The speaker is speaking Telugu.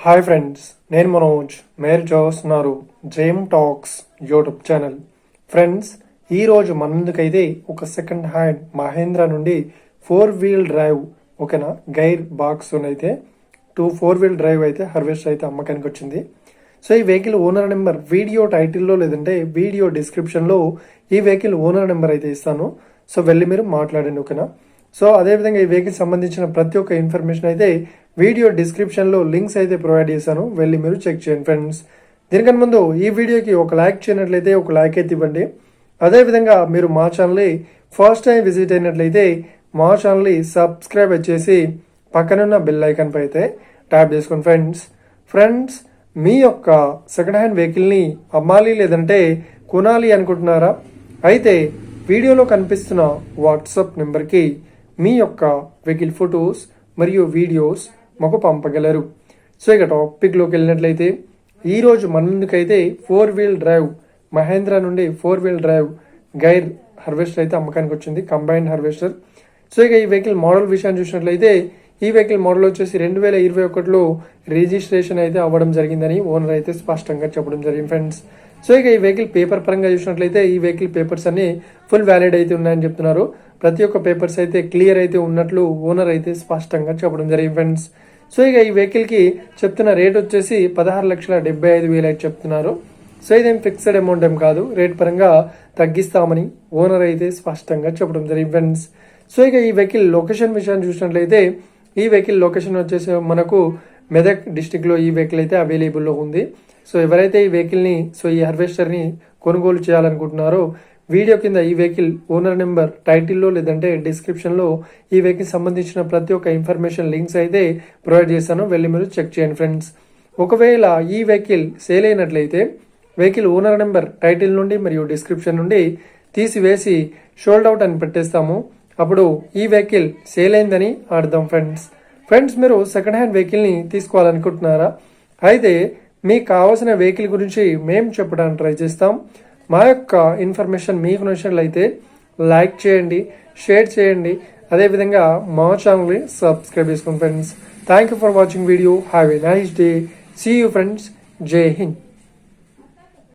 హాయ్ ఫ్రెండ్స్, నేను మనోజ్. మీరు చూస్తున్నారు జేమ్ టాక్స్ యూట్యూబ్ ఛానల్. ఫ్రెండ్స్, ఈరోజు మన ముందుకైతే ఒక సెకండ్ హ్యాండ్ మహేంద్ర నుండి 4-wheel డ్రైవ్ ఓకేనా గైర్ బాక్స్ అయితే 4-wheel డ్రైవ్ అయితే హార్వెస్టర్ అయితే అమ్మకానికి వచ్చింది. సో ఈ వెహికల్ ఓనర్ నెంబర్ వీడియో టైటిల్లో లేదంటే వీడియో డిస్క్రిప్షన్లో ఈ వెహికల్ ఓనర్ నెంబర్ అయితే ఇస్తాను. సో వెళ్ళి మీరు మాట్లాడండి ఓకేనా. సో అదేవిధంగా ఈ వెహికల్ సంబంధించిన ప్రతి ఒక్క ఇన్ఫర్మేషన్ అయితే వీడియో డిస్క్రిప్షన్లో లింక్స్ అయితే ప్రొవైడ్ చేశాను, వెళ్ళి మీరు చెక్ చేయండి ఫ్రెండ్స్. దీనికన్నా ముందు ఈ వీడియోకి ఒక లైక్ చేయనట్లయితే ఒక లైక్ అయితే ఇవ్వండి. అదేవిధంగా మీరు మా ఛానల్ని ఫస్ట్ టైం విజిట్ అయినట్లయితే మా ఛానల్ని సబ్స్క్రైబ్ చేసి పక్కనున్న బెల్ ఐకాన్ పై అయితే ట్యాప్ చేసుకోండి ఫ్రెండ్స్. మీ యొక్క సెకండ్ హ్యాండ్ వెహికల్ని అమ్మాలి లేదంటే కొనాలి అనుకుంటున్నారా? అయితే వీడియోలో కనిపిస్తున్న వాట్సాప్ నెంబర్కి మీ యొక్క వెహికల్ ఫొటోస్ మరియు వీడియోస్ మాకు పంపగలరు. సో ఇక టాపిక్లోకి వెళ్ళినట్లయితే ఈరోజు మన ముందుకైతే 4-wheel డ్రైవ్ మహేంద్ర నుండి 4-wheel డ్రైవ్ గైర్ హార్వెస్టర్ అయితే అమ్మకానికి వచ్చింది, కంబైన్డ్ హార్వెస్టర్. సో ఇక ఈ వెహికల్ మోడల్ విషయాన్ని చూసినట్లయితే ఈ వెహికల్ మోడల్ వచ్చేసి 2021లో రిజిస్ట్రేషన్ అయితే అవ్వడం జరిగిందని ఓనర్ అయితే స్పష్టంగా చెప్పడం జరిగింది ఫ్రెండ్స్. సో ఇక ఈ వెహికల్ పేపర్ పరంగా చూసినట్లయితే ఈ వెహికల్ పేపర్స్ అన్ని ఫుల్ వ్యాలిడ్ అయితే ఉన్నాయని చెప్తున్నారు. ప్రతి ఒక్క పేపర్స్ అయితే క్లియర్ అయితే ఉన్నట్లు ఓనర్ అయితే స్పష్టంగా చెప్పడం జరిగింది ఫ్రెండ్స్. సో ఇక ఈ వెహికల్కి చెప్తున్న రేట్ వచ్చేసి 16,75,000 అయితే చెప్తున్నారు. సో ఇదేం ఫిక్స్డ్ అమౌంట్ ఏం కాదు, రేట్ పరంగా తగ్గిస్తామని ఓనర్ అయితే స్పష్టంగా చెప్పడం జరిగింది ఫ్రెండ్స్. సో ఇక ఈ వెహికల్ లొకేషన్ విషయాన్ని చూసినట్లయితే ఈ వెహికల్ లొకేషన్ వచ్చేసి మనకు మెదక్ డిస్టిక్లో ఈ వెహికల్ అయితే అవైలబుల్లో ఉంది. సో ఎవరైతే ఈ వెహికల్ని ఈ హార్వెస్టర్ని కొనుగోలు చేయాలనుకుంటున్నారో వీడియో కింద ఈ వెహికల్ ఓనర్ నెంబర్ టైటిల్లో లేదంటే డిస్క్రిప్షన్లో ఈ వెహికల్ సంబంధించిన ప్రతి ఒక్క ఇన్ఫర్మేషన్ లింక్స్ అయితే ప్రొవైడ్ చేస్తాను, వెళ్ళి మీరు చెక్ చేయండి ఫ్రెండ్స్. ఒకవేళ ఈ వెహికల్ సేల్ అయినట్లయితే వెహికల్ ఓనర్ నెంబర్ టైటిల్ నుండి మరియు డిస్క్రిప్షన్ నుండి తీసివేసి షోల్డ్ అవుట్ అని పెట్టేస్తాము. అప్పుడు ఈ వెహికల్ సేల్ అయిందని అర్థం ఫ్రెండ్స్. మీరు సెకండ్ హ్యాండ్ వెహికల్ని తీసుకోవాలనుకుంటున్నారా? అయితే మీకు కావాల్సిన వెహికల్ గురించి మేము చెప్పడానికి ట్రై చేస్తాం. మా యొక్క ఇన్ఫర్మేషన్ మీకు నచ్చినట్లయితే లైక్ చేయండి, షేర్ చేయండి, అదేవిధంగా మా ఛానల్ని సబ్స్క్రైబ్ చేసుకోండి friends. Thank you for watching video. Have a nice day. See you friends. జై హింద్.